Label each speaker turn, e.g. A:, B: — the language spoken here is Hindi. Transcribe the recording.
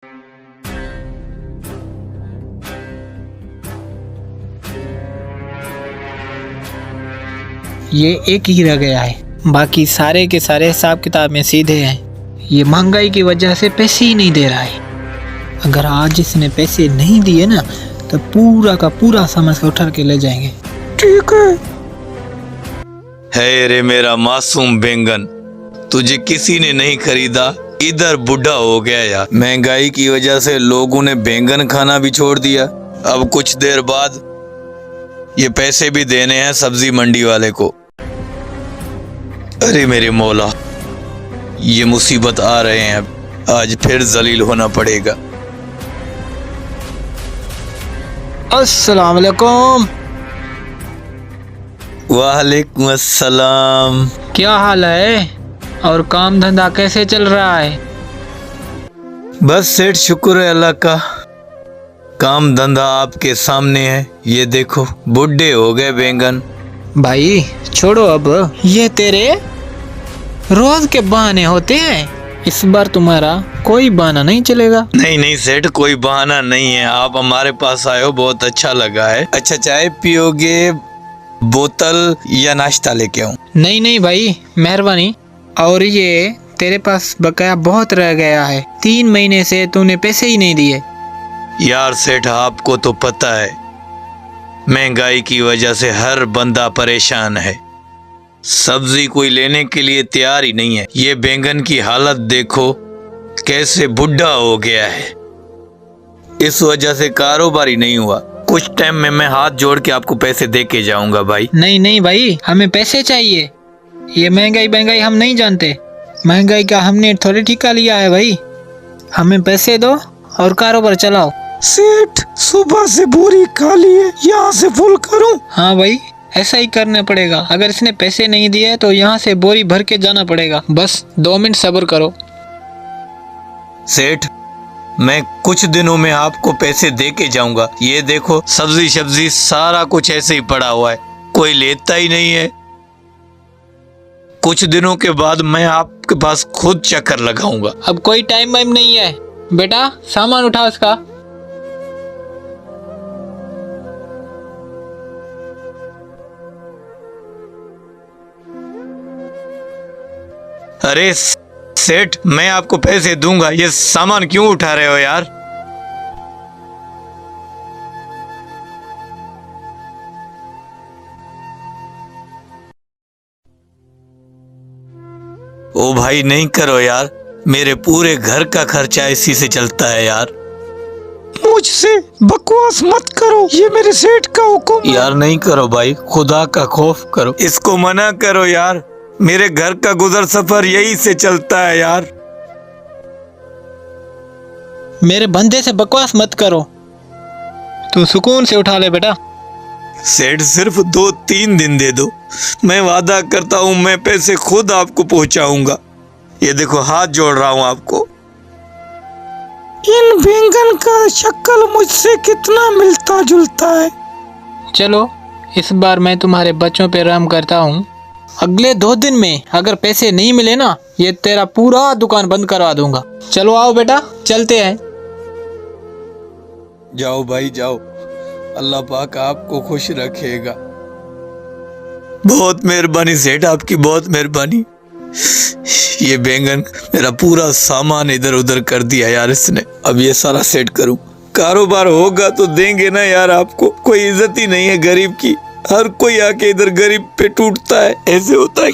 A: ये एक ही रह गया है, बाकी सारे के सारे हिसाब किताब में सीधे हैं। ये महंगाई की वजह से पैसे ही नहीं दे रहा है। अगर आज इसने पैसे नहीं दिए ना तो पूरा का पूरा समझ के उठा के ले जाएंगे।
B: ठीक है रे मेरा मासूम बैंगन, तुझे किसी ने नहीं खरीदा, इधर बुढ़ा हो गया यार। महंगाई की वजह से लोगों ने बैंगन खाना भी छोड़ दिया। अब कुछ देर बाद ये पैसे भी देने हैं सब्जी मंडी वाले को। अरे मेरे मौला, ये मुसीबत आ रहे हैं, अब आज फिर जलील होना पड़ेगा।
A: अस्सलाम वालेकुम।
B: वालेकुम अस्सलाम।
A: क्या हाल है और काम धंधा कैसे चल रहा है?
B: बस सेठ, शुक्र है अल्लाह का, काम धंधा आपके सामने है। ये देखो बुढ़े हो गए बैंगन।
A: भाई छोड़ो अब, ये तेरे रोज के बहाने होते हैं। इस बार तुम्हारा कोई बहाना नहीं चलेगा।
B: नहीं नहीं सेठ, कोई बहाना नहीं है। आप हमारे पास आए हो, बहुत अच्छा लगा है। अच्छा, चाय पियोगे, बोतल या नाश्ता लेके आऊं?
A: नहीं नहीं भाई, मेहरबानी। और ये तेरे पास बकाया बहुत रह गया है, 3 महीने से तूने पैसे ही नहीं दिए।
B: यार सेठ, आपको तो पता है महंगाई की वजह से हर बंदा परेशान है। सब्जी कोई लेने के लिए तैयार ही नहीं है। ये बैंगन की हालत देखो, कैसे बुढ़ा हो गया है। इस वजह से कारोबार ही नहीं हुआ। कुछ टाइम में मैं हाथ जोड़ के आपको पैसे दे के जाऊंगा भाई।
A: नहीं नहीं भाई, हमें पैसे चाहिए। ये महंगाई हम नहीं जानते। महंगाई का हमने थोड़ी ठिका लिया है भाई। हमें पैसे दो और कारोबार चलाओ।
C: सेठ, सुबह से बोरी खाली है, यहाँ से फुल करूं?
A: हाँ भाई, ऐसा ही करना पड़ेगा। अगर इसने पैसे नहीं दिए तो यहाँ से बोरी भर के जाना पड़ेगा। बस 2 मिनट सब्र करो।
B: सेठ, मैं कुछ दिनों में आपको पैसे दे के जाऊंगा। ये देखो सब्जी सारा कुछ ऐसे ही पड़ा हुआ है, कोई लेता ही नहीं है। कुछ दिनों के बाद मैं आपके पास खुद चक्कर लगाऊंगा।
A: अब कोई टाइम वाइम नहीं है बेटा, सामान उठाओ इसका।
B: अरे सेठ, मैं आपको पैसे दूंगा, ये सामान क्यों उठा रहे हो यार? ओ भाई, नहीं करो यार, मेरे पूरे घर का खर्चा इसी से चलता है यार।
C: मुझसे बकवास मत करो, ये मेरे सेठ का हुक्म है।
B: यार नहीं करो भाई, खुदा का खौफ करो। इसको मना करो यार, मेरे घर का गुजर सफर यही से चलता है यार।
A: मेरे बंदे से बकवास मत करो, तू सुकून से उठा ले बेटा।
B: सेठ, सिर्फ 2-3 दिन दे दो, मैं वादा करता हूँ मैं पैसे खुद आपको पहुंचाऊंगा। ये देखो हाथ जोड़ रहा हूँ आपको।
C: इन बैंगन का शक्ल मुझसे कितना मिलता जुलता है।
A: चलो इस बार मैं तुम्हारे बच्चों पे रहम करता हूँ। अगले 2 दिन में अगर पैसे नहीं मिले ना, ये तेरा पूरा दुकान बंद करवा दूंगा। चलो आओ बेटा, चलते हैं।
B: जाओ भाई जाओ, अल्लाह पाक आपको खुश रखेगा। बहुत मेहरबानी सेठ, आपकी बहुत मेहरबानी। ये बैंगन मेरा पूरा सामान इधर उधर कर दिया यार इसने। अब ये सारा सेट करूं, कारोबार होगा तो देंगे ना यार आपको। कोई इज्जत ही नहीं है गरीब की, हर कोई आके इधर गरीब पे टूटता है, ऐसे होता है।